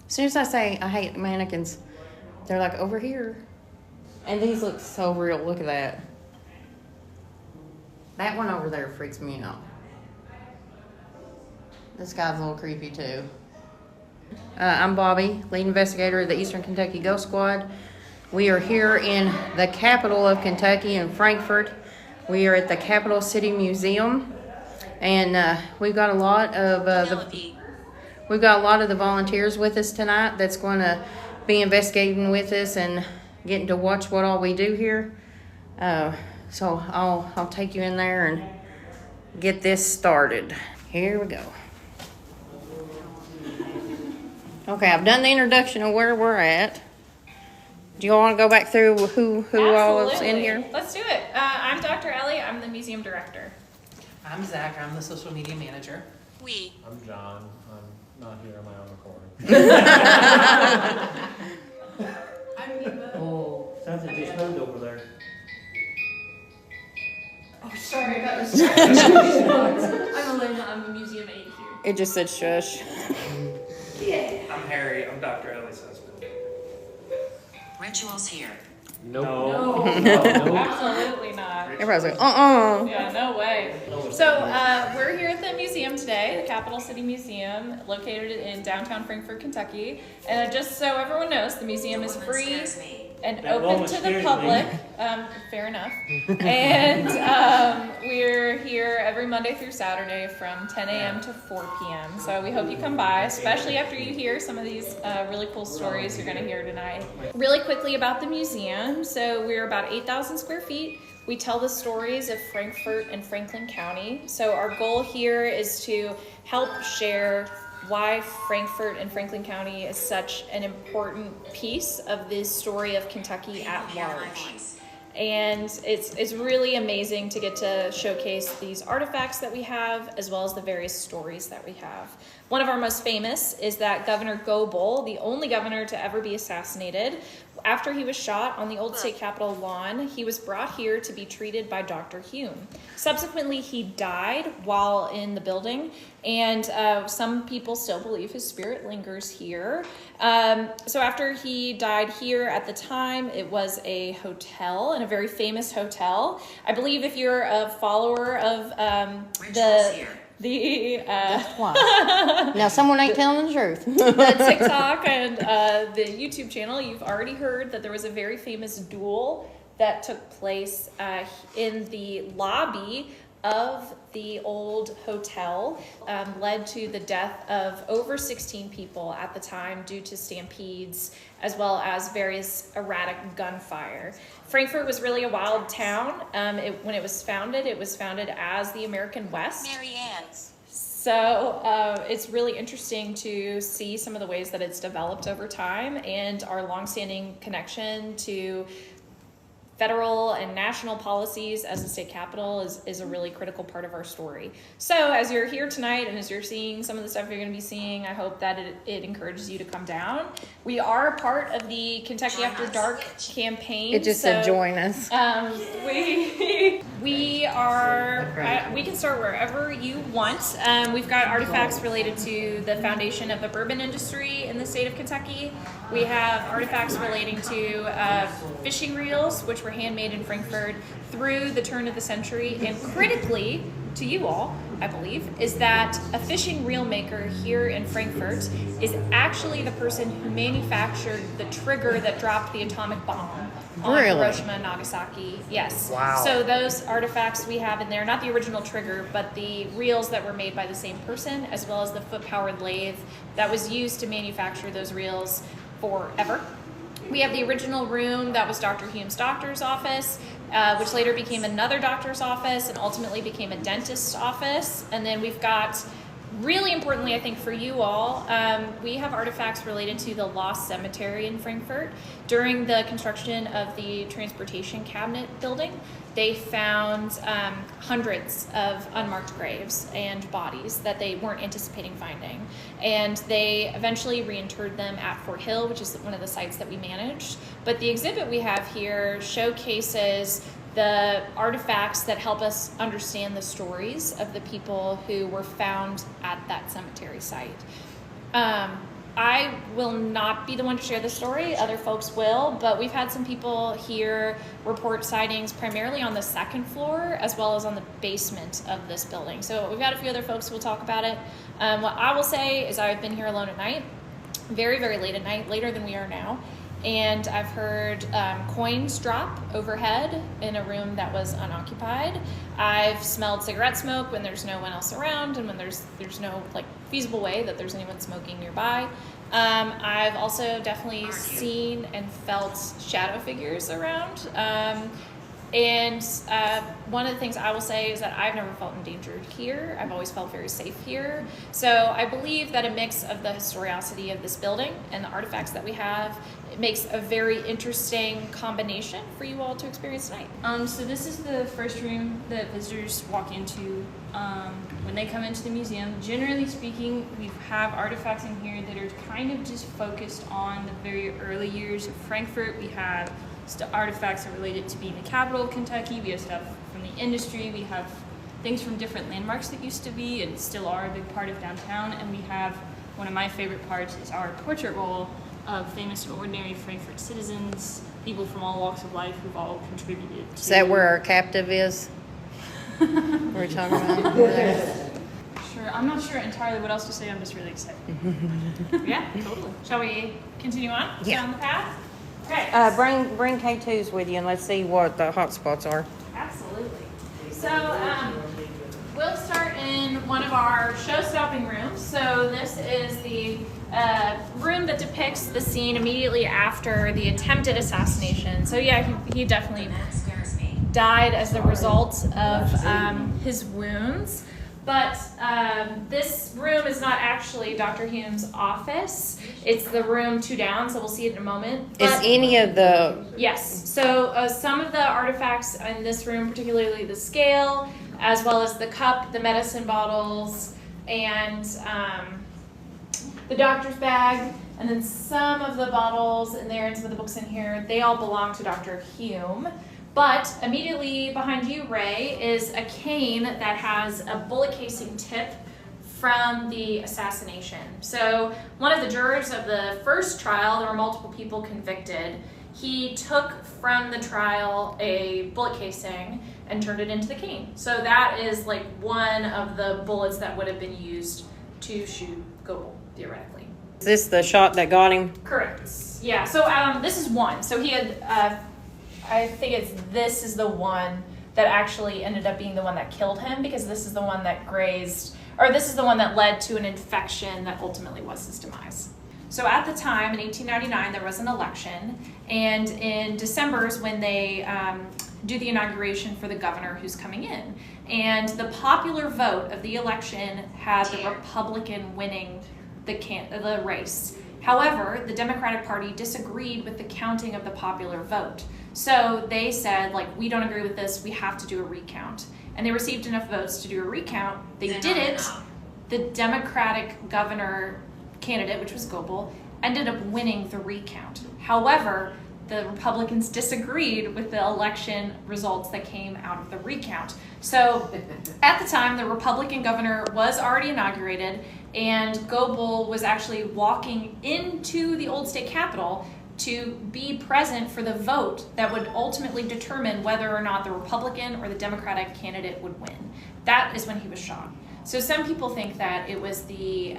As soon as I say I hate mannequins, they're like, over here. And these look so real. Look at that. That one over there freaks me out. This guy's a little creepy too. I'm Bobby, lead investigator of the Eastern Kentucky Ghost Squad. We are here in the capital of Kentucky in Frankfort. We are at the Capital City Museum, and we've got a lot of the volunteers with us tonight that's going to be investigating with us and getting to watch what all we do here. So I'll take you in there and get this started. Here we go. Okay, I've done the introduction of where we're at. Do you all want to go back through who all is in here? Let's do it. I'm Dr. Ellie. I'm the museum director. I'm Zach. I'm the social media manager. I'm John. I'm not here on my own accord. I'm Eva. Oh, something just moved over there. Oh, sorry, I got distracted. I'm Elena. I'm the museum aide here. It just said shush. I'm Harry. I'm Dr. Ellie's husband. Rituals here. Nope. No, absolutely not. Everybody's like, Yeah, no way. So we're here at the museum today, the Capital City Museum, located in downtown Frankfort, Kentucky. And just so everyone knows, the museum is free and open to the public. Fair enough. And we're here every Monday through Saturday from 10 a.m. to 4 p.m. So we hope you come by, especially after you hear some of these really cool stories you're going to hear tonight. Really quickly about the museum. So we're about 8,000 square feet. We tell the stories of Frankfort and Franklin County. So our goal here is to help share why Frankfort and Franklin County is such an important piece of this story of Kentucky at large. And it's really amazing to get to showcase these artifacts that we have, as well as the various stories that we have. One of our most famous is that Governor Goebel, the only governor to ever be assassinated, after he was shot on the old state capitol lawn, he was brought here to be treated by Dr. Hume. Subsequently, he died while in the building, and some people still believe his spirit lingers here. So after he died here, at the time, it was a hotel, and a very famous hotel. I believe if you're a follower of That's why. Now someone ain't telling the truth. the TikTok and the YouTube channel, you've already heard that there was a very famous duel that took place in the lobby of the old hotel, led to the death of over 16 people at the time due to stampedes, as well as various erratic gunfire. Frankfort was really a wild town. When it was founded as the American West. Mary Ann. So it's really interesting to see some of the ways that it's developed over time, and our longstanding connection to federal and national policies as the state capital is a really critical part of our story. So as you're here tonight and as you're seeing some of the stuff you're going to be seeing, I hope that it encourages you to come down. We are part of the Kentucky After Dark campaign. It just said join us. We can start wherever you want. We've got artifacts related to the foundation of the bourbon industry in the state of Kentucky. We have artifacts relating to fishing reels, which were handmade in Frankfort through the turn of the century. And critically to you all, I believe, is that a fishing reel maker here in Frankfort is actually the person who manufactured the trigger that dropped the atomic bomb on Hiroshima and Nagasaki. Yes. Wow. So those artifacts we have in there, not the original trigger, but the reels that were made by the same person, as well as the foot-powered lathe that was used to manufacture those reels forever. We have the original room that was Dr. Hume's doctor's office, which later became another doctor's office and ultimately became a dentist's office. And then we've got, really importantly, I think for you all, we have artifacts related to the Lost Cemetery in Frankfort. During the construction of the Transportation Cabinet building, they found hundreds of unmarked graves and bodies that they weren't anticipating finding. And they eventually reinterred them at Fort Hill, which is one of the sites that we managed. But the exhibit we have here showcases the artifacts that help us understand the stories of the people who were found at that cemetery site. I will not be the one to share the story, other folks will, but we've had some people here report sightings primarily on the second floor as well as on the basement of this building. So we've got a few other folks who will talk about it. What I will say is I've been here alone at night, very, very late at night, later than we are now. And I've heard coins drop overhead in a room that was unoccupied. I've smelled cigarette smoke when there's no one else around and when there's no like feasible way that there's anyone smoking nearby. I've also definitely seen and felt shadow figures around. And one of the things I will say is that I've never felt endangered here. I've always felt very safe here. So I believe that a mix of the historicity of this building and the artifacts that we have, it makes a very interesting combination for you all to experience tonight. So this is the first room that visitors walk into when they come into the museum. Generally speaking, we have artifacts in here that are kind of just focused on the very early years of Frankfurt. We have artifacts that are related to being the capital of Kentucky. We have stuff from the industry. We have things from different landmarks that used to be and still are a big part of downtown. And we have one of my favorite parts is our portrait wall of famous and ordinary Frankfurt citizens, people from all walks of life who've all contributed to... Is that where our captive is? We're talking about? Sure. I'm not sure entirely what else to say. I'm just really excited. Yeah, totally. Shall we continue on down the path? Okay. Bring K2s with you and let's see what the hot spots are. Absolutely. So we'll start in one of our show-stopping rooms. So this is the room that depicts the scene immediately after the attempted assassination. So yeah, he definitely died as the result of his wounds. But this room is not actually Dr. Hume's office. It's the room 2 down, so we'll see it in a moment. Is any of the... Yes. So some of the artifacts in this room, particularly the scale, as well as the cup, the medicine bottles, and the doctor's bag, and then some of the bottles in there and some of the books in here, they all belong to Dr. Hume. But immediately behind you, Ray, is a cane that has a bullet casing tip from the assassination. So one of the jurors of the first trial, there were multiple people convicted, he took from the trial a bullet casing and turned it into the cane. So that is like one of the bullets that would have been used to shoot Goebel, theoretically. Is this the shot that got him? Correct. Yeah, so this is one. So he had... I think this is the one that actually ended up being the one that killed him, because this is the one that grazed, or this is the one that led to an infection that ultimately was his demise. So at the time, in 1899, there was an election, and in December is when they do the inauguration for the governor who's coming in. And the popular vote of the election had the Republican winning the race. However, the Democratic Party disagreed with the counting of the popular vote. So they said, like, we don't agree with this, we have to do a recount. And they received enough votes to do a recount. They did it. The Democratic governor candidate, which was Goebel, ended up winning the recount. However, the Republicans disagreed with the election results that came out of the recount. So at the time, the Republican governor was already inaugurated, and Goebel was actually walking into the old state capitol to be present for the vote that would ultimately determine whether or not the Republican or the Democratic candidate would win. That is when he was shot. So some people think that it was the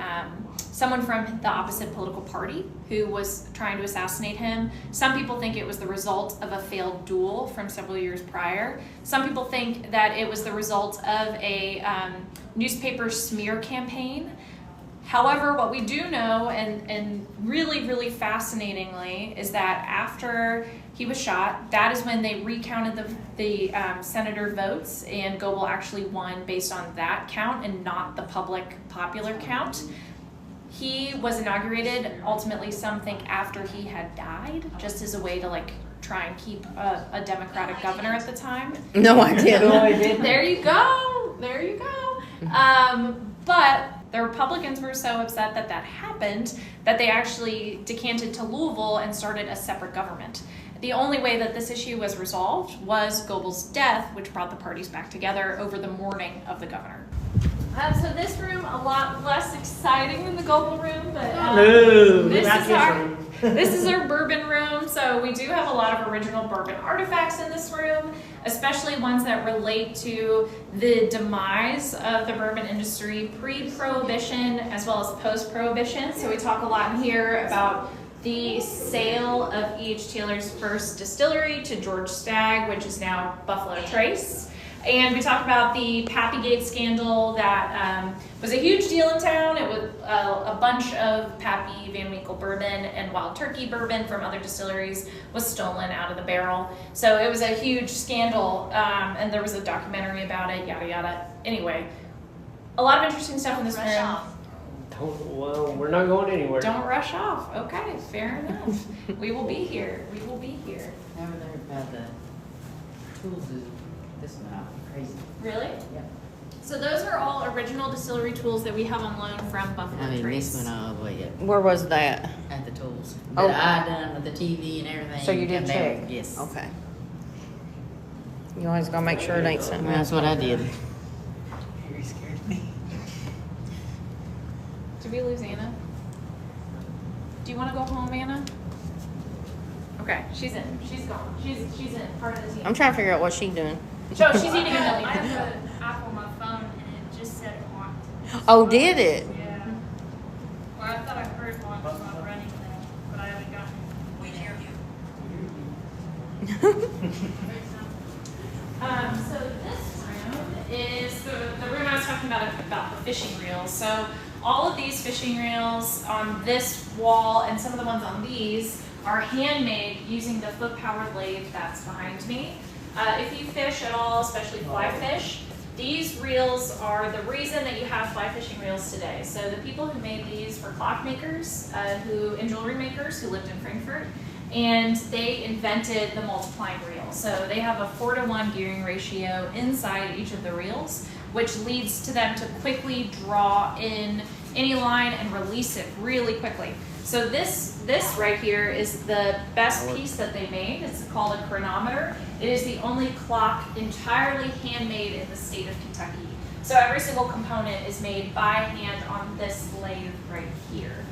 someone from the opposite political party who was trying to assassinate him. Some people think it was the result of a failed duel from several years prior. Some people think that it was the result of a newspaper smear campaign. However, what we do know, and really, really fascinatingly, is that after he was shot, that is when they recounted the senator votes, and Goebel actually won based on that count and not the popular count. He was inaugurated, ultimately some think after he had died, just as a way to like try and keep a Democratic governor at the time. No, I didn't. There you go. There you go. But the Republicans were so upset that that happened that they actually decanted to Louisville and started a separate government. The only way that this issue was resolved was Goebel's death, which brought the parties back together over the mourning of the governor. So this room, a lot less exciting than the Global room, but No, this not is this our room. this is our bourbon room. So we do have a lot of original bourbon artifacts in this room, especially ones that relate to the demise of the bourbon industry pre-prohibition as well as post-prohibition. So we talk a lot in here about the sale of E.H. Taylor's first distillery to George Stagg, which is now Buffalo Trace. And we talk about the Pappygate scandal that was a huge deal in town. It was a bunch of Pappy Van Winkle bourbon and Wild Turkey bourbon from other distilleries was stolen out of the barrel. So it was a huge scandal, and there was a documentary about it, yada yada. Anyway, a lot of interesting stuff in this room. Well, we're not going anywhere. Don't rush off. Okay, fair enough. We will be here. We will be here. Over there about the tools is this one out crazy. Really? Yeah. So those are all original distillery tools that we have on loan from Buffalo I mean, Trace. this one all the way up Where was that? at the tools. Oh. That I done with the TV and everything. So you did come there. check? Yes. Okay. You always gotta make sure it ain't something Well, else. that's what I did. Very scared me. Did we lose Anna? Do you want to go home, Anna? Okay, she's in. She's gone. She's in. Part of the team. I'm trying to figure out what she's doing. Joe, she's eating a I millie. have an app on my phone and it just said haunt. Oh, did it? Yeah. Well, I thought I heard haunt while running that, but I haven't gotten it. So this room is the room I was talking about the fishing reels. So all of these fishing reels on this wall and some of the ones on these are handmade using the foot-powered lathe that's behind me. If you fish at all, especially fly fish, these reels are the reason that you have fly fishing reels today. So the people who made these were clockmakers and jewelry makers who lived in Frankfurt, and they invented the multiplying reel. So they have a 4-to-1 gearing ratio inside each of the reels, which leads to them to quickly draw in any line and release it really quickly. So this right here is the best piece that they made. It's called a chronometer. It is the only clock entirely handmade in the state of Kentucky. So every single component is made by hand on this lathe right here.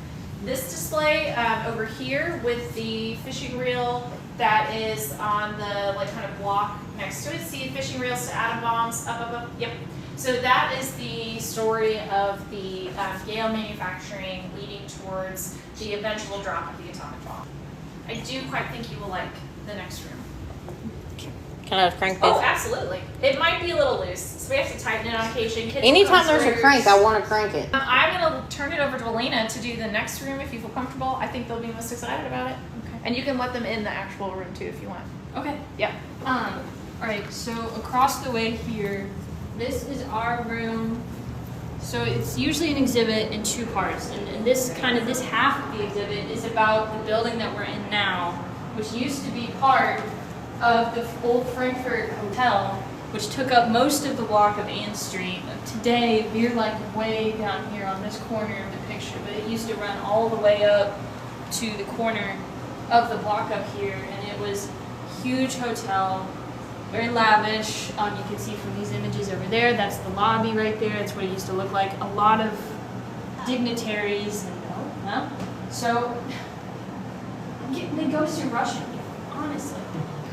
This display over here with the fishing reel that is on the kind of block next to it. See fishing reels to atom bombs, up, yep. So that is the story of the Gale manufacturing leading towards the eventual drop of the atomic bomb. I do quite think you will like the next room. Can I crank Oh, this? absolutely. It might be a little loose, so we have to tighten it on occasion. Kids Anytime will come there's a upstairs. crank, I want to crank it. I'm going to turn it over to Elena to do the next room if you feel comfortable. I think they'll be most excited about it. Okay. And you can let them in the actual room too if you want. Okay. Yeah. All right, so across the way here, this is our room. So it's usually an exhibit in two parts, and this half of the exhibit is about the building that we're in now, which used to be part of the old Frankfurt Hotel, which took up most of the block of Ann Street. Today, we're like way down here on this corner of the picture, but it used to run all the way up to the corner of the block up here, and it was a huge hotel, very lavish. You can see from these images over there, that's the lobby right there. That's what it used to look like. A lot of dignitaries and so they go to Russian, honestly.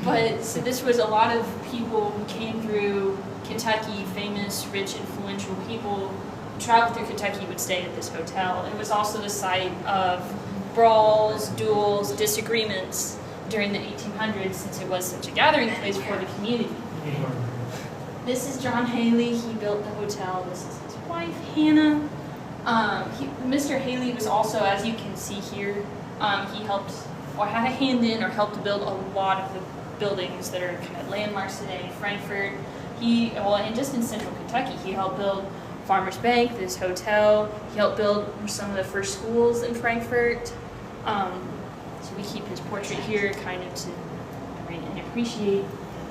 But so this was a lot of people who came through Kentucky, famous, rich, influential people who traveled through Kentucky would stay at this hotel. It was also the site of brawls, duels, disagreements during the 1800s, since it was such a gathering place for the community. This is John Haley. He built the hotel. This is his wife, Hannah. Mr. Haley was also, as you can see here, he helped or had a hand in or helped to build a lot of the buildings that are kind of landmarks today in Frankfurt. And just in central Kentucky, he helped build Farmers Bank, this hotel. He helped build some of the first schools in Frankfurt. So we keep his portrait here kind of to and appreciate.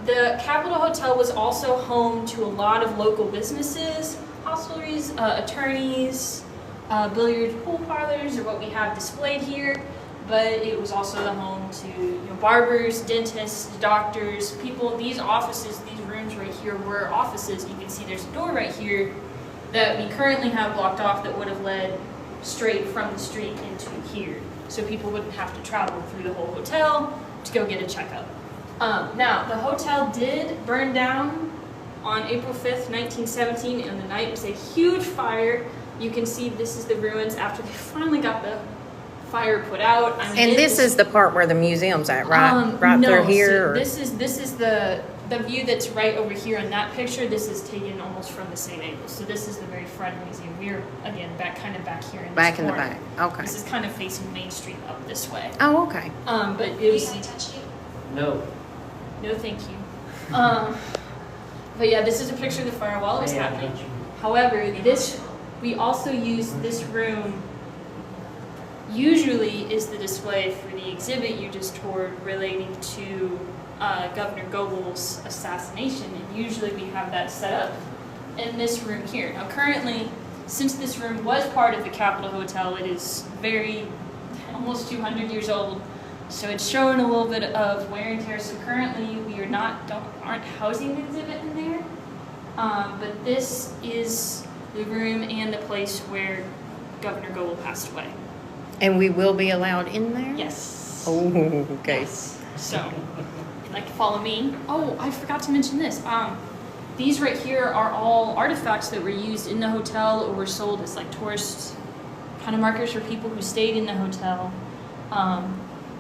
The Capitol Hotel was also home to a lot of local businesses, hosteleries, attorneys, billiard pool parlors, or what we have displayed here. But it was also the home to barbers, dentists, doctors, people. These offices, these rooms right here were offices. You can see there's a door right here that we currently have blocked off that would have led straight from the street into here. So people wouldn't have to travel through the whole hotel to go get a checkup. Now, the hotel did burn down on April 5th, 1917, and the night was a huge fire. You can see this is the ruins after they finally got the fire put out. I mean, And this is the part where the museum's at, right? Right no, through here? so or- this is the view that's right over here in that picture. This is taken almost from the same angle. So this is the very front of the museum. We're again back here in this Back in the corner. back, okay. This is kind of facing Main Street up this way. Oh, okay. But it was No. no thank you. But yeah, this is a picture of the fire while it was happening. However, we also use this room usually is the display for the exhibit you just toured relating to Governor Gobel's assassination, and usually we have that set up in this room here. Now currently, since this room was part of the Capitol Hotel, it is almost 200 years old, so it's showing a little bit of wear and tear. So currently we aren't housing the exhibit in there, but this is the room and the place where Governor Gobel passed away. And we will be allowed in there? Yes. Oh, okay. Yes. So, if you'd like to follow me. Oh, I forgot to mention this. These right here are all artifacts that were used in the hotel or were sold as like tourist kind of markers for people who stayed in the hotel.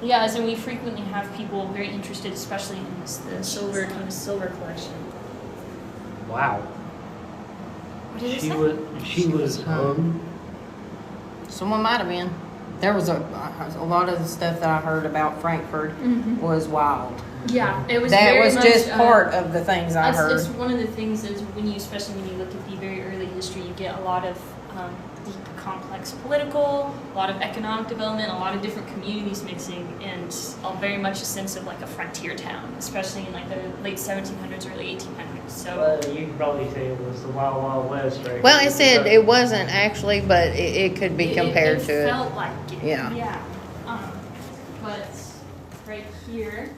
Yeah, as in we frequently have people very interested, especially in the silver collection. Wow. What did it She say? was Someone might have been. There was a lot of the stuff that I heard about Frankfurt was wild. Yeah, it was. That very was much, just part of the things I heard. It's one of the things is especially when you look at the very early history, you get a lot of deep, complex political, a lot of economic development, a lot of different communities mixing, and very much a sense of like a frontier town, especially in like the late 1700s, early 1800s. So. Well, you could probably say it was the Wild Wild West, right? Well, it said it wasn't actually, but it could be compared to It it. felt like it. Yeah. Yeah. But right here,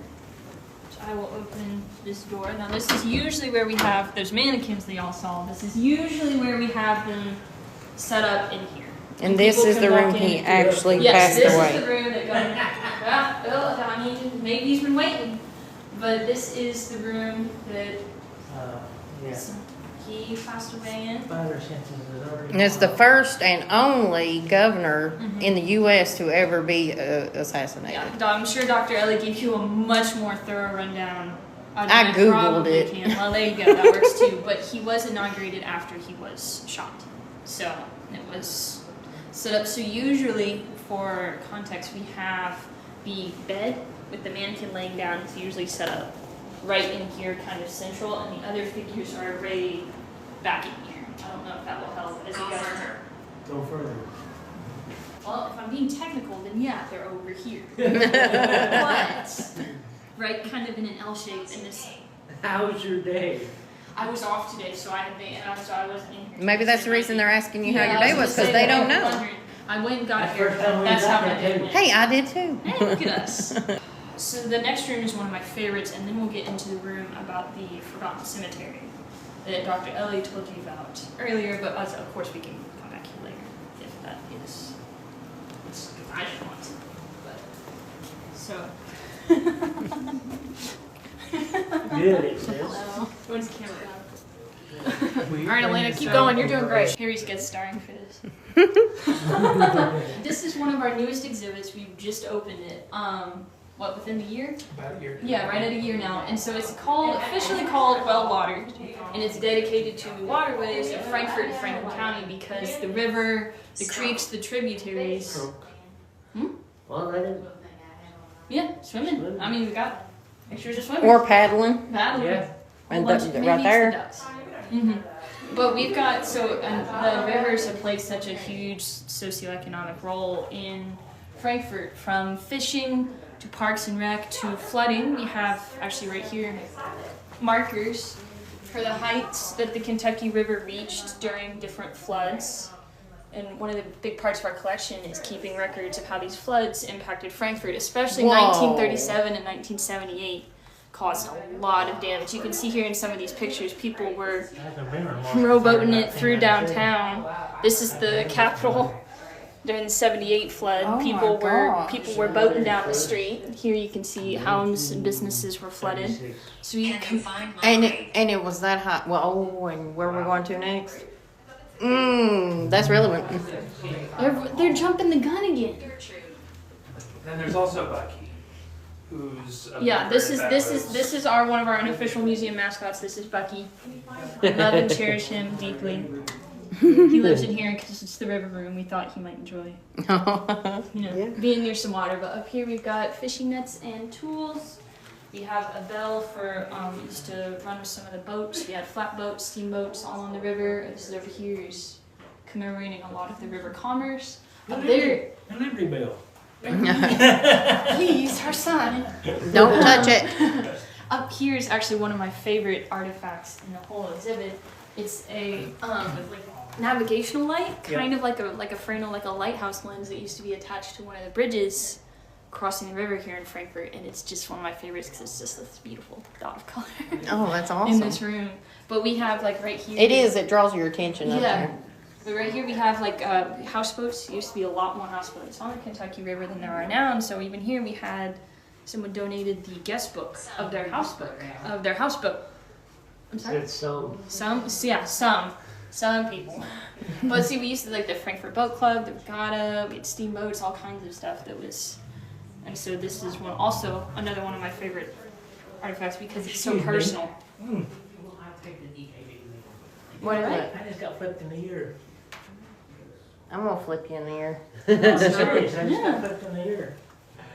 I will open this door. Now this is usually where we have those mannequins that y'all saw. This is usually where we have them set up in here. And this people is can the room walk he in. actually Yes, passed this away. is the room that I mean, maybe he's been waiting. But this is the room that Yeah. he passed away in. Spider senses is already. And it's the first and only governor in the U.S. to ever be assassinated. Yeah, I'm sure Dr. Ellie gave you a much more thorough rundown. I Googled probably it. Can. Well, there you go. That works too. But he was inaugurated after he was shot. So it was set up. So usually, for context, we have the bed with the mannequin laying down. It's usually set up right in here, kind of central, and the other figures are arrayed back in here. I don't know if that will help as you guys are. Go further. Well, if I'm being technical, then yeah, they're over here. But, right, kind of in an L shape in this. How was your day? I was off today, so I wasn't in here. Maybe that's the reason they're asking you how Yeah, your I day gonna was, because say they that. don't know. Wondering. I went and got That's here. first time we That's got how my that day too. went. Hey, I did too. Hey, look at us. So the next room is one of my favorites, and then we'll get into the room about the Forgotten Cemetery that Dr. Ellie told you about earlier, but of course we can come back here later if that is, if I should want to. But, so. Good, it says. Hello. Where's the camera going? All All right, Elena, keep going. You're doing great. Harry's guest starring for this. This is one of our newest exhibits. We've just opened it. Within the year? About a year. Yeah, right at a year now. And so it's officially called Well Watered, and it's dedicated to the waterways of Frankfurt and Franklin County because the river, the creeks, the tributaries. Well, I didn't. Yeah, swimming. I mean, we got pictures of swimming. Or paddling. Paddling. Yeah. And Whole bunch the- of- maybe right it's the there. ducks. But we've got, the rivers have played such a huge socioeconomic role in Frankfurt, from fishing to parks and rec to flooding. We have, actually right here, markers for the heights that the Kentucky River reached during different floods. And one of the big parts of our collection is keeping records of how these floods impacted Frankfurt, especially Whoa. 1937 and 1978. caused a lot of damage. You can see here in some of these pictures, people were I remember rowboating it through downtown. This is the Capitol during the '78 flood. Oh my people gosh. were boating down the street. Here you can see homes and businesses were flooded. So you can And it was that hot. Well, oh, and where we're going to next? That's relevant. they're jumping the gun again. Then there's also Bucky, who's a Yeah, this very is one of our unofficial museum mascots. This is Bucky. Love and cherish him deeply. He lives in here because it's the river room. We thought he might enjoy, being near some water. But up here we've got fishing nets and tools. We have a bell for used to run with some of the boats. We had flatboats, steamboats all on the river. This is over here is commemorating a lot of the river commerce. Up there, An Liberty Bell. please, our son. Don't touch it. Up here is actually one of my favorite artifacts in the whole exhibit. It's a navigational light, kind of like a Fresnel, like a lighthouse lens that used to be attached to one of the bridges crossing the river here in Frankfurt, and it's just one of my favorites because it's just this beautiful dot of color Oh, that's in awesome. this room. But we have right here. It is. It draws your attention up Yeah. there. But right here we have houseboats. There used to be a lot more houseboats on the Kentucky River than there are now, and so even here we had someone donated the guest book of their houseboat. I'm sorry. It's so. Some people. But see, we used to the Frankfurt Boat Club, the regatta, we had steamboats, all kinds of stuff that was. And so this is another one of my favorite artifacts because it's so personal. What is it? I just got flipped in the ear. I'm gonna flip you in the ear. I'm serious. I just got flipped in the ear.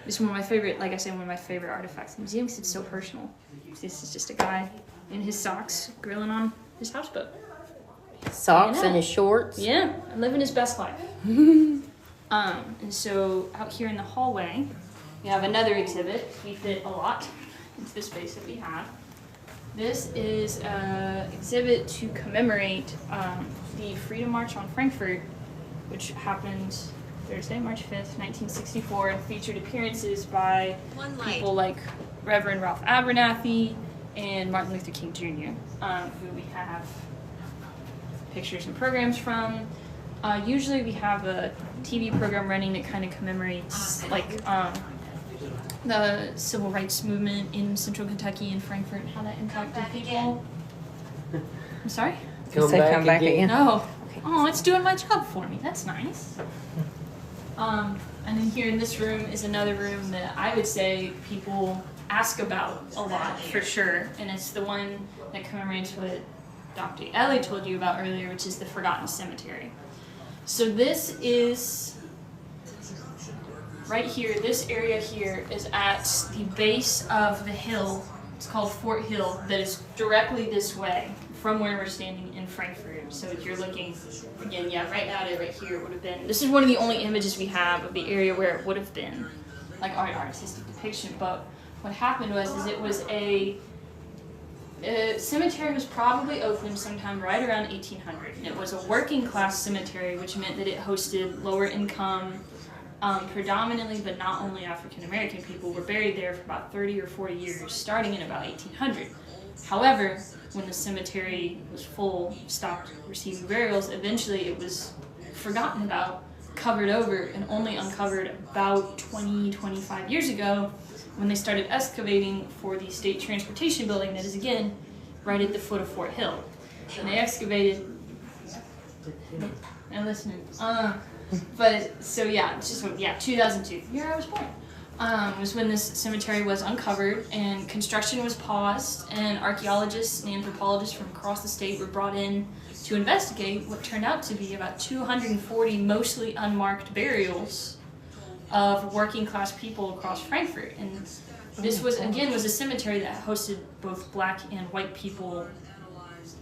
It's one of my favorite, like I said, one of my favorite artifacts in the museum because it's so personal. This is just a guy in his socks grilling on his houseboat. Socks Yeah. and his shorts. Yeah, living his best life. And so out here in the hallway, we have another exhibit. We fit a lot into the space that we have. This is an exhibit to commemorate the Freedom March on Frankfurt, which happened Thursday, March 5th, 1964, and featured appearances by people like Reverend Ralph Abernathy and Martin Luther King Jr., who we have pictures and programs from. Usually we have a TV program running that kind of commemorates the civil rights movement in central Kentucky and Frankfurt and how that impacted people. I'm sorry? Come back again. No. Oh, it's doing my job for me. That's nice. And then here in this room is another room that I would say people ask about a lot for sure. And it's the one that commemorates what Dr. Ellie told you about earlier, which is the Forgotten Cemetery. So this is right here. This area here is at the base of the hill. It's called Fort Hill, that is directly this way from where we're standing in Frankfurt. So if you're looking, again, right at it, right here, it would have been. This is one of the only images we have of the area where it would have been, like our artistic depiction. But what happened was, it was a cemetery was probably opened sometime right around 1800. And it was a working class cemetery, which meant that it hosted lower income, predominantly but not only African American people were buried there for about 30 or 40 years, starting in about 1800. However, when the cemetery was full, stopped receiving burials, eventually it was forgotten about, covered over, and only uncovered about 20-25 years ago when they started excavating for the state transportation building that is, again, right at the foot of Fort Hill. And they excavated, and listening, but so yeah, it's just 2002, the year I was born, was when this cemetery was uncovered and construction was paused, and archaeologists and anthropologists from across the state were brought in to investigate what turned out to be about 240 mostly unmarked burials of working class people across Frankfurt. And this was a cemetery that hosted both black and white people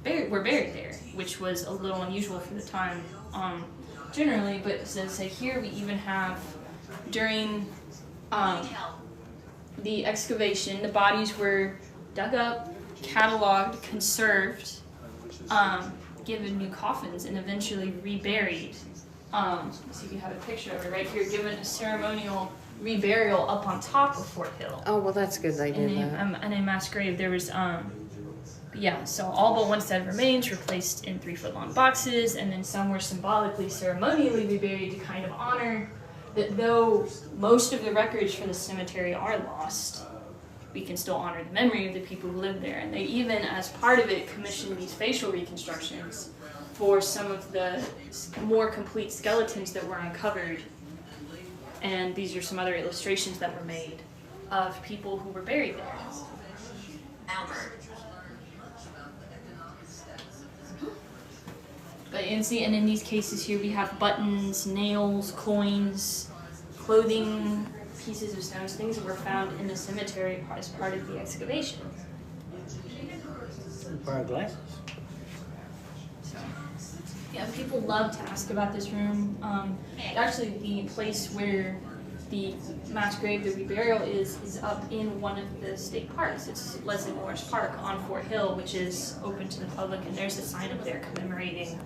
were buried there, which was a little unusual for the time generally. But say here we even have, during the excavation, the bodies were dug up, cataloged, conserved, given new coffins, and eventually reburied. So you have a picture of it right here, given a ceremonial reburial up on top of Fort Hill. Oh, well, that's good they did that. And in mass grave, there was, yeah, so all but one set of remains were placed in 3-foot-long boxes, and then some were symbolically, ceremonially reburied to kind of honor that though most of the records for the cemetery are lost, we can still honor the memory of the people who lived there. And they even, as part of it, commissioned these facial reconstructions for some of the more complete skeletons that were uncovered. And these are some other illustrations that were made of people who were buried there. But and see, and in these cases here, we have buttons, nails, coins, clothing, pieces of stones, things that were found in the cemetery as part of the excavation. Borrow glasses. So, yeah, people love to ask about this room. Actually, the place where the mass grave, the reburial is up in one of the state parks. It's Leslie Morris Park on Fort Hill, which is open to the public, and there's a sign up there commemorating,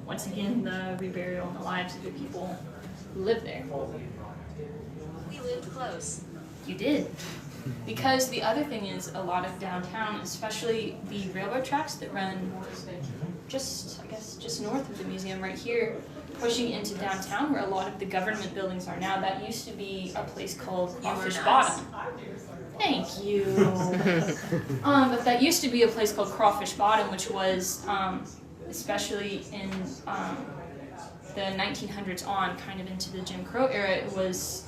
once again, the reburial and the lives of the people who live there. We lived close. You did. Because the other thing is, a lot of downtown, especially the railroad tracks that run just, I guess, just north of the museum right here, pushing into downtown where a lot of the government buildings are now. That used to be a place called Crawfish Bottom. Thank you. But that used to be a place called Crawfish Bottom, which was, especially in the 1900s on, kind of into the Jim Crow era, it was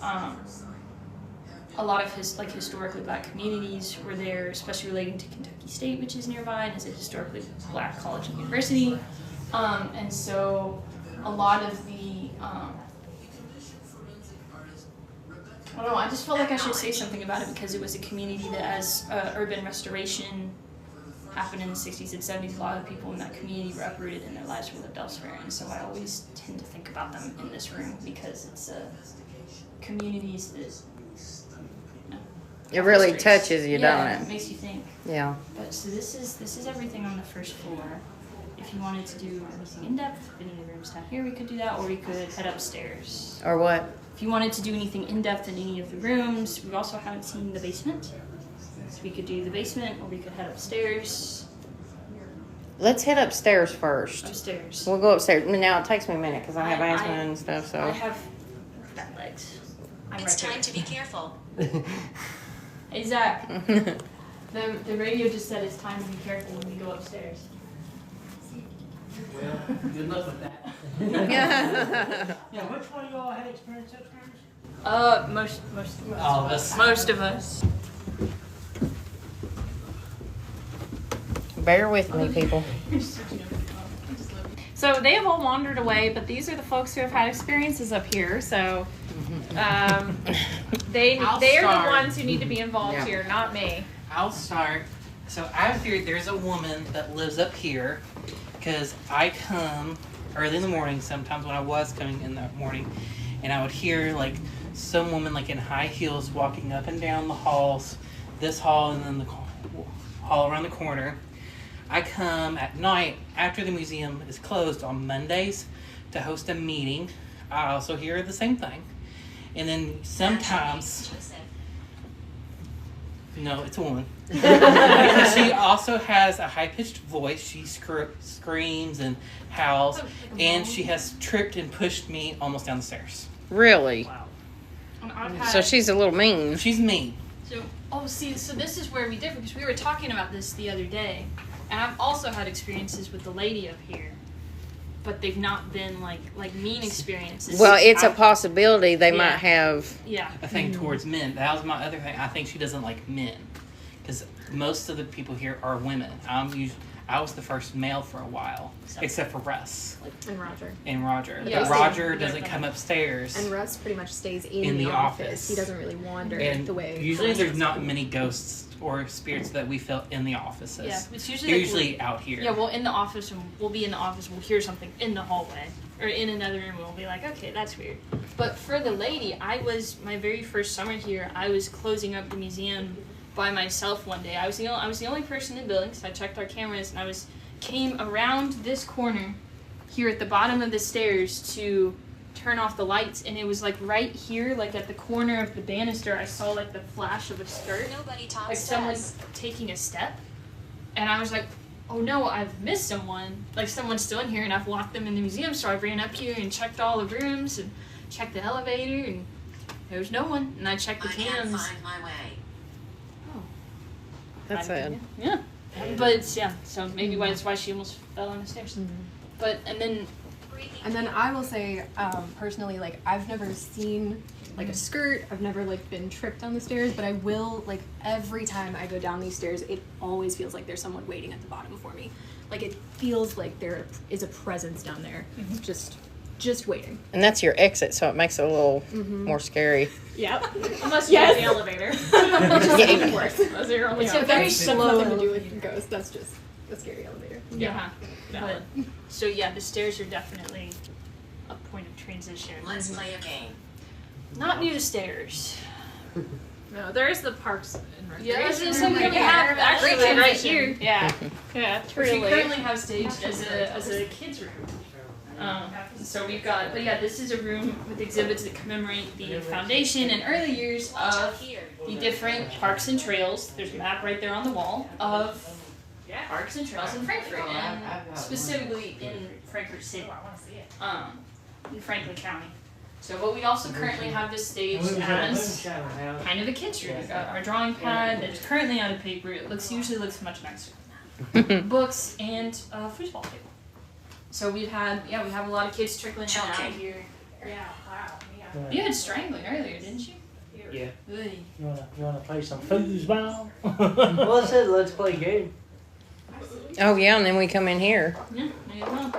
a lot of historically black communities were there, especially relating to Kentucky State, which is nearby, and is a historically black college and university. And so a lot of the, I don't know, I just felt like I should say something about it because it was a community that, as urban restoration happened in the 60s and 70s, a lot of people in that community were uprooted and their lives were lived elsewhere. And so I always tend to think about them in this room because it's communities that, It really touches you, yeah, don't it it? makes you think. Yeah. But so this is everything on the first floor. If you wanted to do anything in depth, any of the rooms down here, we could do that, or we could head upstairs. Or what? If you wanted to do anything in depth in any of the rooms, we also haven't seen the basement. So we could do the basement, or we could head upstairs. Let's head upstairs first. Upstairs. We'll go upstairs. Now, it takes me a minute because I have I- asthma and stuff, so. I have fat legs. I'm It's right time to be careful. Hey Zach, the radio just said it's time to be careful when we go upstairs. Well, good luck with that. Yeah. Yeah, which one of y'all had experience upstairs? Most All of us. Most of us. Bear with me, people. So they have all wandered away, but these are the folks who have had experiences up here. So they are the start. ones who need to be involved Yeah. here, not me. I'll start. So out here, there's a woman that lives up here because I come early in the morning sometimes when I was coming in the morning, and I would hear like some woman like in high heels walking up and down the halls, this hall and then the hall around the corner. I come at night after the museum is closed on Mondays to host a meeting. I also hear the same thing. And then sometimes, no, it's a woman. And she also has a high-pitched voice. She screams and howls, and she has tripped and pushed me almost down the stairs. Really? Wow. And I've had, So she's a little mean. She's mean. so this is where we differ because we were talking about this the other day, and I've also had experiences with the lady up here, but they've not been like mean experiences. Well, it's a possibility they might have. Yeah. A thing towards men. That was my other thing. I think she doesn't like men, because most of the people here are women. I was the first male for a while, except for Russ And Roger. and Roger. Yeah. But Roger doesn't come upstairs. And Russ pretty much stays in In the office. office. He doesn't really wander And the way. usually Russ there's does. not many ghosts or spirits that we felt in the offices. Yeah, it's They're usually usually out here. Yeah, well, in the office, and we'll be in the office, we'll hear something in the hallway or in another room, and we'll be like, okay, that's weird. But for the lady, my very first summer here, I was closing up the museum by myself one day. I was the only person in the building, so I checked our cameras, and came around this corner here at the bottom of the stairs to turn off the lights, and it was like right here, like at the corner of the banister, I saw like the flash of a skirt, Nobody talks like to someone us. taking a step, and I was like, oh no, I've missed someone. Like someone's still in here, and I've locked them in the museum. So I ran up here and checked all the rooms and checked the elevator, and there was no one. And I checked the I can't cams. find my way. That's sad. Yeah, but it's, yeah. So maybe that's why she almost fell on the stairs. But and then And then I will say, personally, like I've never seen like a skirt. I've never like been tripped on the stairs, but I will like every time I go down these stairs, it always feels like there's someone waiting at the bottom for me. Like it feels like there is a presence down there, just waiting. And that's your exit, so it makes it a little more scary. yep, unless you're in the elevator. Yeah. Worse. Those are your only It's options. very Very slow. Nothing to do with ghosts. That's just a scary elevator. Yeah. But, so yeah, the stairs are definitely a point of transition. Let's play a game. Not near the stairs. No, there is the parks and Yeah, recreation. this is something we have actually Great right transition. here. Yeah, yeah, Which we truly. currently have staged as a kids room. So we've got, but yeah, this is a room with exhibits that commemorate the foundation and early years Watch out of here. the different parks and trails. There's a map right there on the wall of parks and trails in Frankfurt, and specifically in Frankfurt City, in Franklin County. So, but we also currently have this staged as kind of a kids room. We've got our drawing pad that is currently out of paper. It usually looks much nicer than that. Books and a foosball table. So we have a lot of kids trickling in and out of here. Yeah, wow. You had strangling earlier, didn't you? Yeah. Ugh. You wanna play some foosball? Well, it said let's play game. Oh yeah, and then we come in here. Yeah, there you go.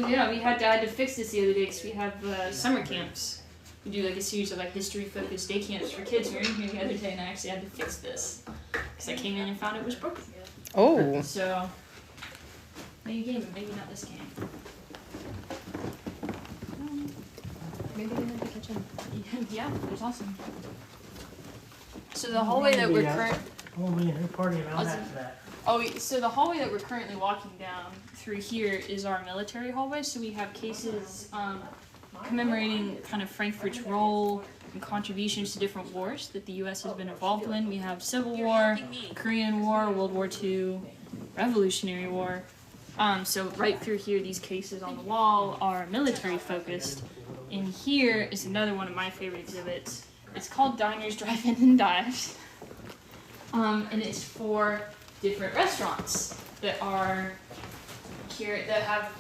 Yeah, we I had to fix this the other day because we have summer camps. We do like a series of like history-focused day camps for kids. We were in here the other day, and I actually had to fix this because I came in and found it was broken. Oh. So maybe game, but maybe not this game. Maybe in the kitchen. Yeah, it was awesome. So the hallway that we're Oh man, they're partying all Awesome. after that. so the hallway that we're currently walking down through here is our military hallway. So we have cases commemorating kind of Frankfurt's role and contributions to different wars that the U.S. has been involved in. We have Civil War, Korean War, World War II, Revolutionary War. So right through here, these cases on the wall are military focused. And here is another one of my favorite exhibits. It's called Diners, Drive-In, and Dives. And it's for different restaurants that are here, that have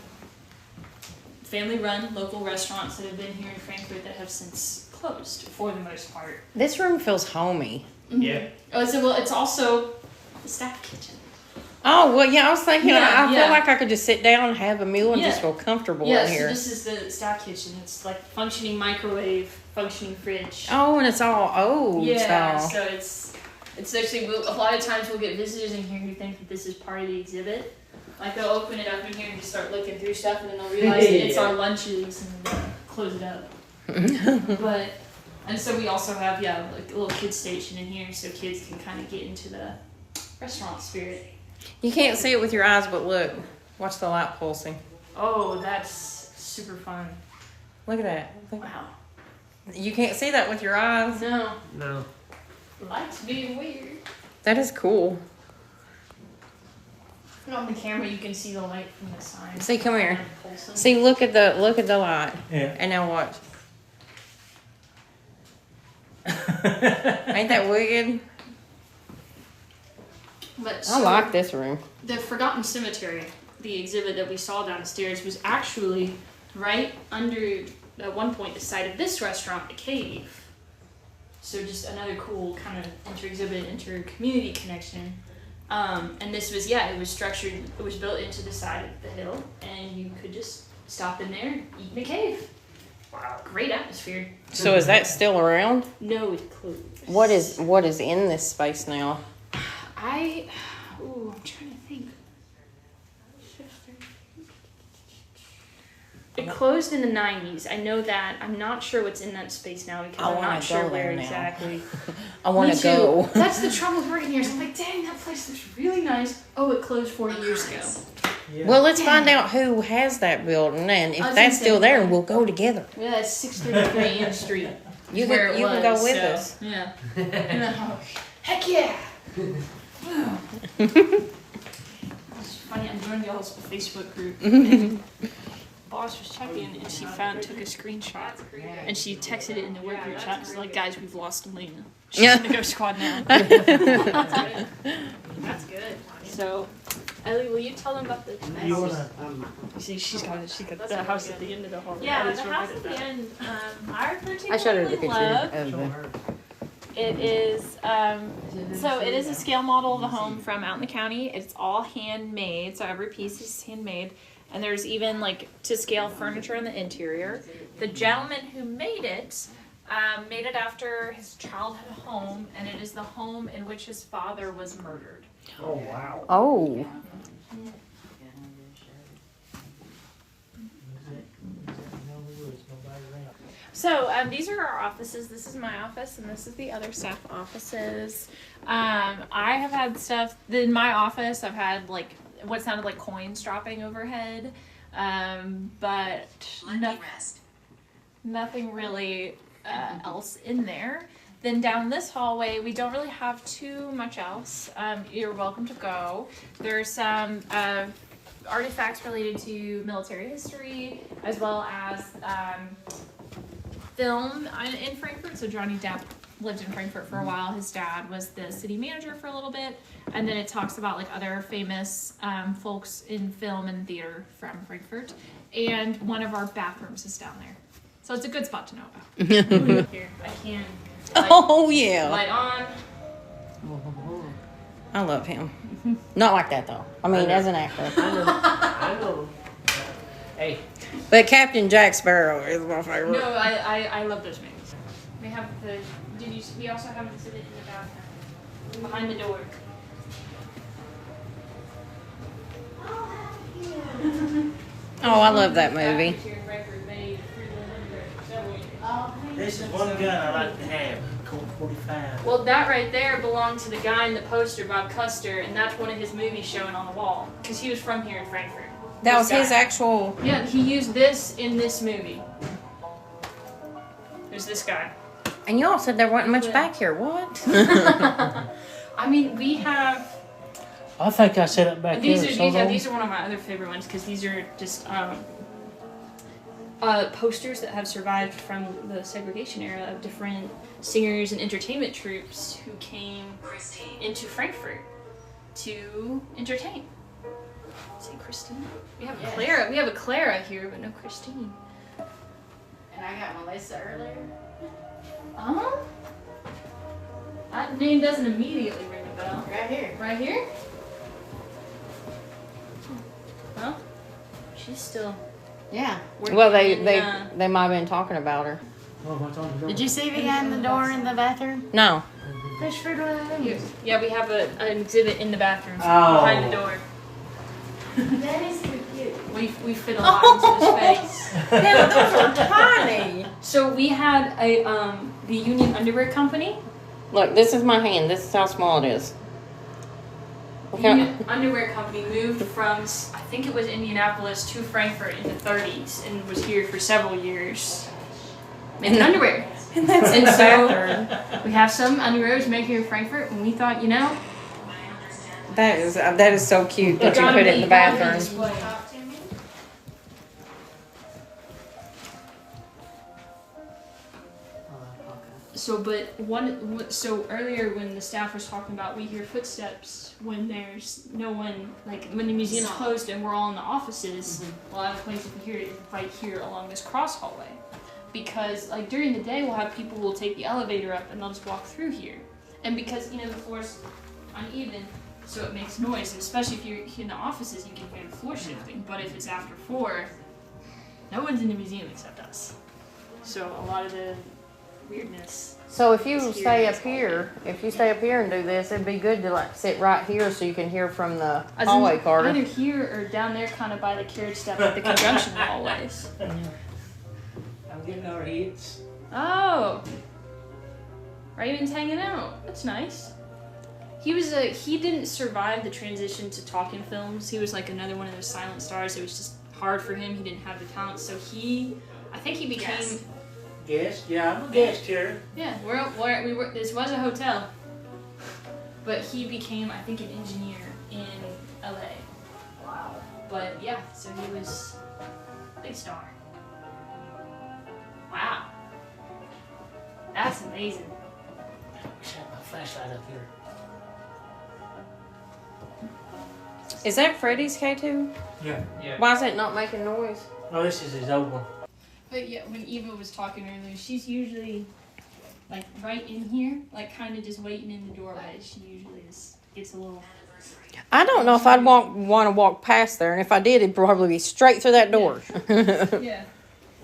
family-run local restaurants that have been here in Frankfurt that have since closed for the most part. This room feels homey. Yeah. Oh, so well, it's also the staff kitchen. Oh well, yeah. I was thinking. Yeah, I yeah. feel like I could just sit down and have a meal and just Yeah. feel comfortable Yeah, in so here. this is the staff kitchen. It's like functioning microwave, functioning fridge. Oh, and it's all old Yeah, style. so it's actually a lot of times we'll get visitors in here who think that this is part of the exhibit. Like they'll open it up in here and just start looking through stuff, and then they'll realize that it's our lunches and then close it up. And so we also have like a little kids station in here, so kids can kind of get into the restaurant spirit. You can't see it with your eyes, but look, watch the light pulsing. Oh, that's super fun! Look at that. Wow. You can't see that with your eyes. No, No. lights being weird. That is cool. And on the camera, you can see the light from the sign. See, come here. Pulsing. See, look at the light, Yeah. and now watch. Ain't that wicked? But I like this room. The Forgotten Cemetery, the exhibit that we saw downstairs, was actually right under, at one point, the site of this restaurant, the Cave. So just another cool kind of inter-exhibit, inter-community connection. And this was, it was structured, it was built into the side of the hill, and you could just stop in there, eat in a cave. Wow, great atmosphere. So is that still around? No, it closed. What is in this space now? I'm trying to think. It closed in the 90s. I know that. I'm not sure what's in that space now because I I'm wanna not sure go where there now. exactly. I want Me to too. go. That's the trouble with working here. So I'm like, dang, that place looks really nice. Oh, it closed 4 years ago. Yeah. Well, let's find out who has that building, and if I was that's gonna still say, there, yeah. we'll go together. Yeah, that's 633 Ann Street. You is where can it you can go was, with so, us. Yeah. Heck yeah! It's funny, I joined y'all's Facebook group. And boss was checking and she took a screenshot and she texted it in the work group chat. She's like, guys, we've lost Elena. She's in the ghost squad now. That's good. So, Ellie, will you tell them about the You wanna? See, she's got the house at the end of the hall. Yeah, Ellie's the right house at at the that. end, I I showed her the particularly picture love. of Show the. her. It is, so it is a scale model of the home from out in the county. It's all handmade, so every piece is handmade. And there's even like to scale furniture in the interior. The gentleman who made it after his childhood home, and it is the home in which his father was murdered. Oh, wow. Oh. So these are our offices. This is my office, and this is the other staff offices. I have had stuff in my office. I've had like what sounded like coins dropping overhead, but nothing really else in there. Then down this hallway, we don't really have too much else. You're welcome to go. There's some artifacts related to military history, as well as film in Frankfurt. So Johnny Depp lived in Frankfurt for a while. His dad was the city manager for a little bit. And then it talks about like other famous folks in film and theater from Frankfurt. And one of our bathrooms is down there. So it's a good spot to know about. Here, I can Oh yeah. light on. I love him. Not like that though. I mean, as an actor. I know. Hey. But Captain Jack Sparrow is my favorite. No, I love those movies. We have the. We also have an exhibit in the bathroom behind the door. Oh, I love that movie. This is one gun I like to have. Colt 45. Well, that right there belonged to the guy in the poster, Bob Custer, and that's one of his movies showing on the wall. Because he was from here in Frankfurt. That was This his guy. actual. Yeah, he used this in this movie. There's this guy. And y'all said there wasn't much back here. What? I mean, we have. I think I set up back These there are so long. these are one of my other favorite ones because these are just posters that have survived from the segregation era of different singers and entertainment troupes who came into Frankfurt to entertain. Say Christine. We have Clara. We have a Clara here, but no Christine. And I got Melissa earlier. Oh. That name doesn't immediately ring a bell. Right here. Right here? Well, she's still Yeah. working. Well, in, they might have been talking about her. Oh, what's on the door? Did you see behind the door in the bathroom? No. Fish for the Yeah, we have an exhibit in the bathroom Oh. behind the door. That is so cute. We fit a lot into this space. Yeah, those are tiny. So we had a the Union Underwear Company. Look, this is my hand. This is how small it is. The Okay. Union Underwear Company moved from I think it was Indianapolis to Frankfurt in the 30s and was here for several years making underwear. And that's in And the so bathroom. we have some underwear was made here in Frankfurt, and we thought, you know, That is so cute that you gotta put it in be the bathroom. display. So, but so earlier when the staff was talking about, we hear footsteps when there's no one, like when the museum's closed and we're all in the offices. A lot of places we hear it right here along this cross hallway, because like during the day we'll have people who will take the elevator up and they'll just walk through here, and because the floor's uneven, so it makes noise, and especially if you're in the offices, you can hear the floor shifting. But if it's after 4, no one's in the museum except us. So a lot of the weirdness. So if you stay up here, and do this, it'd be good to like sit right here so you can hear from the As hallway in, corridor. either here or down there, kind of by the carriage step at the conjunction hallways. I'm getting our hits. Oh, Raven's hanging out. That's nice. he didn't survive the transition to talking films. He was like another one of those silent stars. It was just hard for him. He didn't have the talent, so I think he became. Guest? Yeah, I'm a guest here. Yeah, we were. This was a hotel, but he became, I think, an engineer in LA. Wow. But yeah, so he was a big star. Wow. That's amazing. I wish I had my flashlight up here. Is that Freddy's K2? Yeah. Why is it not making noise? Oh, this is his old one. But yeah, when Eva was talking earlier, she's usually like right in here, like kind of just waiting in the doorway. She usually gets a little. I don't know if I'd want to walk past there, and if I did, it'd probably be straight through that door. Yeah,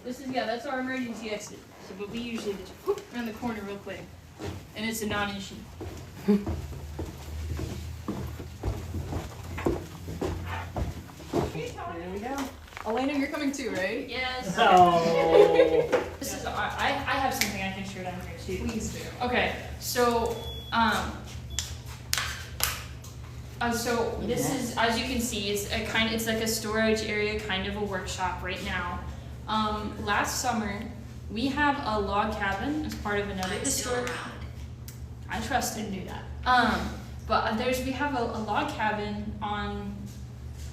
that's our emergency exit. So, but we usually just whoop around the corner real quick, and it's a non-issue. There we go. Elena, you're coming too, right? Yes. Oh. This is I have something I can share down here too. Please do. Okay, so so this is, as you can see, it's like a storage area, kind of a workshop right now. Last summer we have a log cabin as part of another historic. I trust and do that. But we have a log cabin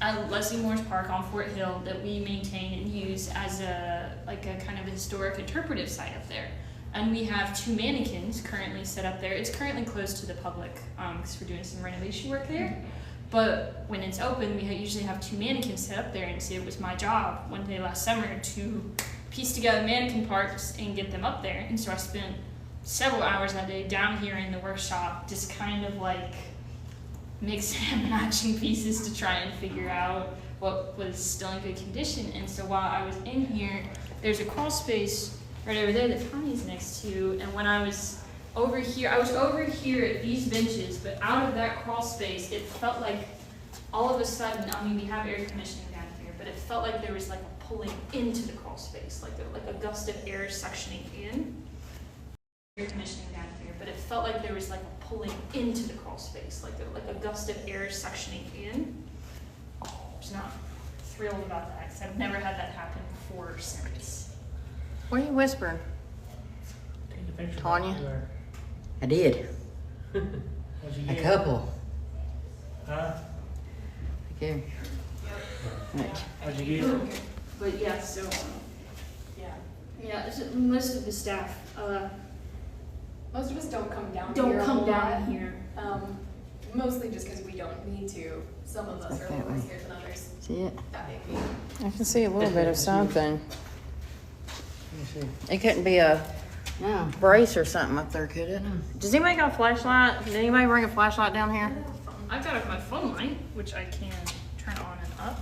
at Leslie Moore's Park on Fort Hill that we maintain and use as a kind of a historic interpretive site up there. And we have 2 mannequins currently set up there. It's currently closed to the public because we're doing some renovation work there. But when it's open, we usually have 2 mannequins set up there, and so it was my job one day last summer to piece together mannequin parts and get them up there. And so I spent several hours that day down here in the workshop just kind of like mixing and matching pieces to try and figure out what was still in good condition. And so while I was in here, there's a crawl space right over there that Tanya's next to, and when I was over here at these benches, but out of that crawl space, it felt like all of a sudden, I mean, we have air conditioning down here, but it felt like there was like a pulling into the crawl space, like a gust of air suctioning in. Air conditioning down here, but it felt like there was like a pulling into the crawl space, like a gust of air suctioning in. I was not thrilled about that because I've never had that happen before or since. What are you whispering? Take a picture. Tanya? I did. What'd you A get? couple. Huh? Okay. What'd you get? But yeah, so most of the staff Most of us don't come down don't here. come down here. Mostly just because we don't need to. Some of us are a little more scared than others. See it? That may be. I can see a little bit of something. It couldn't be a brace or something up there, could it? Does anybody got a flashlight? Did anybody bring a flashlight down here? I've got my phone light, which I can turn on and up.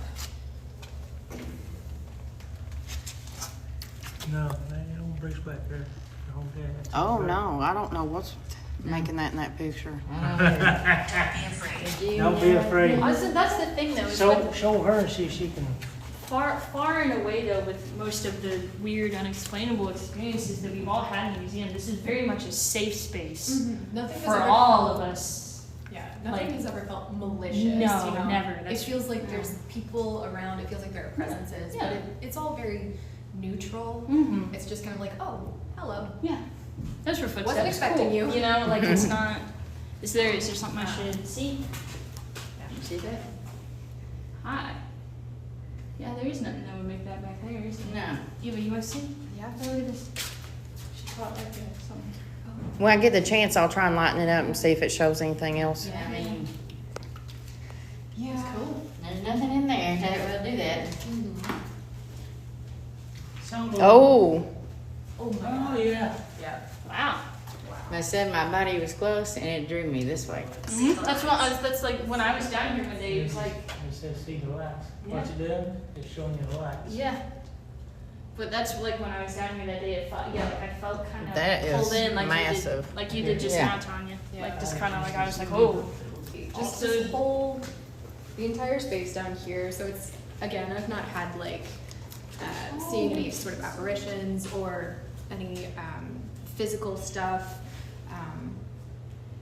No, man, don't brace back there. The whole day. That's Oh, all right. no, I don't know what's making that in that picture. Don't be afraid. That's the thing though. Is Show her and see if she can. far and away though, with most of the weird, unexplainable experiences that we've all had in the museum, this is very much a safe space Nothing has for ever all felt, of us. Yeah, nothing like- has ever felt malicious. No, you know? never. It That's- feels like there's people around. It feels like there are presences, Yeah. but it's all very neutral. Mm-hmm. It's just kind of like, oh, hello. Yeah, that's for footsteps. Wasn't expecting Cool. you. You know, like it's not. Is there something I should see? You see that? Hi. Yeah, there is nothing that would make that back there, is there? No. Eva, you want to see? Yeah. Oh, look at this. She caught like something. When I get the chance, I'll try and lighten it up and see if it shows anything else. Yeah. I mean, Yeah. cool. There's nothing in there that will do that. Oh, Oh my Oh, god. yeah. Yeah. Wow. I said my body was close and it drew me this way. That's what. That's like when I was down here one day. It was like, It says see the lights. Yeah. What's it doing? It's showing you the lights. yeah. But that's like when I was down here that day. It felt, like I felt kind of That is pulled in, like massive. you did just Yeah. now, Tanya. Yeah. Like just kind of like I was like, oh. Just Also- this whole, the entire space down here. So it's, again, I've not had like seeing any sort of apparitions or any physical stuff.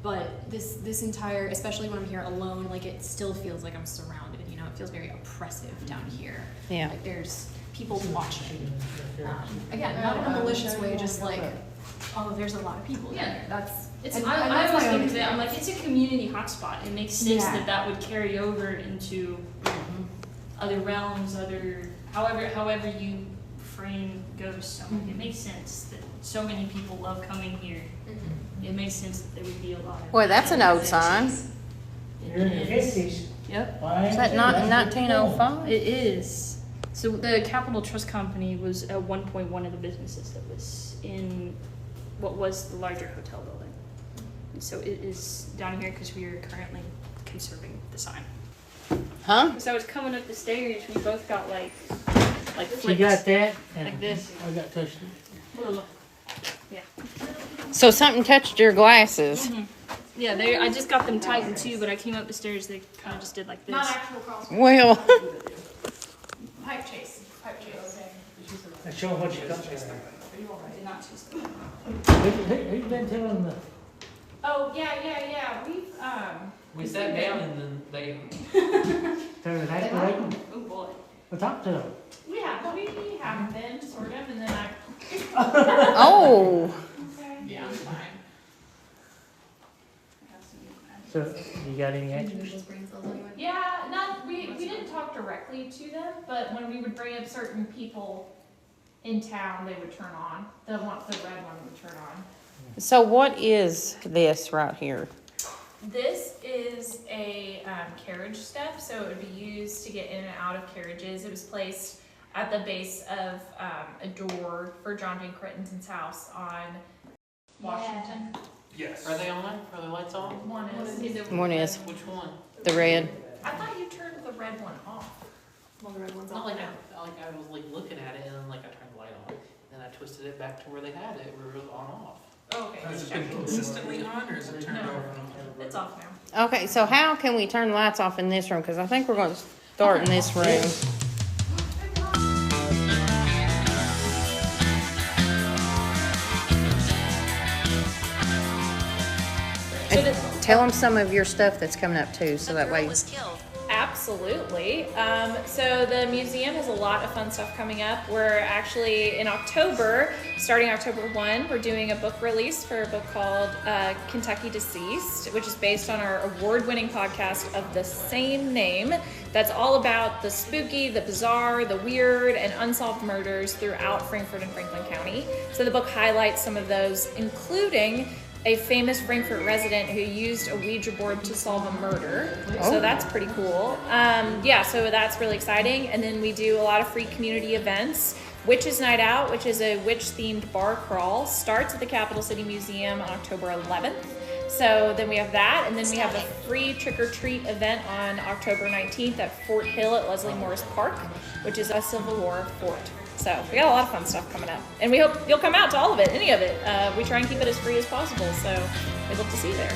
But this entire, especially when I'm here alone, like it still feels like I'm surrounded. You know, it feels very oppressive down here. Yeah. Like there's people watching. Again, not in a malicious way, just like, oh, there's a lot of people down here. That's I always think of it, I'm like, it's a community hotspot. It makes sense Yeah. that would carry over into other realms, however you frame ghosts. I'm like, it makes sense that so many people love coming here. It makes sense that there would be a lot of. Boy, that's an old sign. You're in the fifties. Yep, Is that not 1905? it is. So the Capital Trust Company was at one point one of the businesses that was in what was the larger hotel building. And so it is down here because we are currently conserving the sign. Huh? So I was coming up the stairs, we both got like You flicks. got that? Like this. I got touched it. Yeah. So something touched your glasses. Yeah, I just got them tightened too, but I came up the stairs, they kind of just did like this. not actual cross. Well, Pipe chase. Pipe chase. Now show 'em what you got there. Did not choose them. Who's been telling the? Oh, yeah. We sat down and then they. They're activating? Oh boy. Well, talk to them. We have been, sort of, and then I. oh, Yeah, I'm fine. So, you got any extras? Yeah, we didn't talk directly to them, but when we would bring up certain people in town, they would turn on. The red one would turn on. so what is this right here? This is a carriage step, so it would be used to get in and out of carriages. It was placed at the base of a door for John Jane Crittenden's house on Washington. Yes. Are they on? Are the lights on? One is. One is Which one? the red. I thought you turned the red one off. Well, the red one's It's not off like now. I was like looking at it and then like I turned the light on and then I twisted it back to where they had it, where it was on off. Oh, okay. Has it been consistently on or is it turned No. off? It's off now. Okay, so how can we turn the lights off in this room? Because I think we're going to start in this room. And tell them some of your stuff that's coming up too, so that way. was killed. Absolutely. So the museum has a lot of fun stuff coming up. We're actually in October, starting October 1, we're doing a book release for a book called Kentucky Deceased, which is based on our award-winning podcast of the same name. That's all about the spooky, the bizarre, the weird, and unsolved murders throughout Frankfort and Franklin County. So the book highlights some of those, including a famous Frankfort resident who used a Ouija board to solve a murder. So that's pretty cool. So that's really exciting. And then we do a lot of free community events. Witches Night Out, which is a witch-themed bar crawl, starts at the Capital City Museum on October 11th. So then we have that, and then we have a free trick-or-treat event on October 19th at Fort Hill at Leslie Morris Park, which is a Civil War fort. So we got a lot of fun stuff coming up, and we hope you'll come out to all of it, any of it. We try and keep it as free as possible, so we'd love to see you there.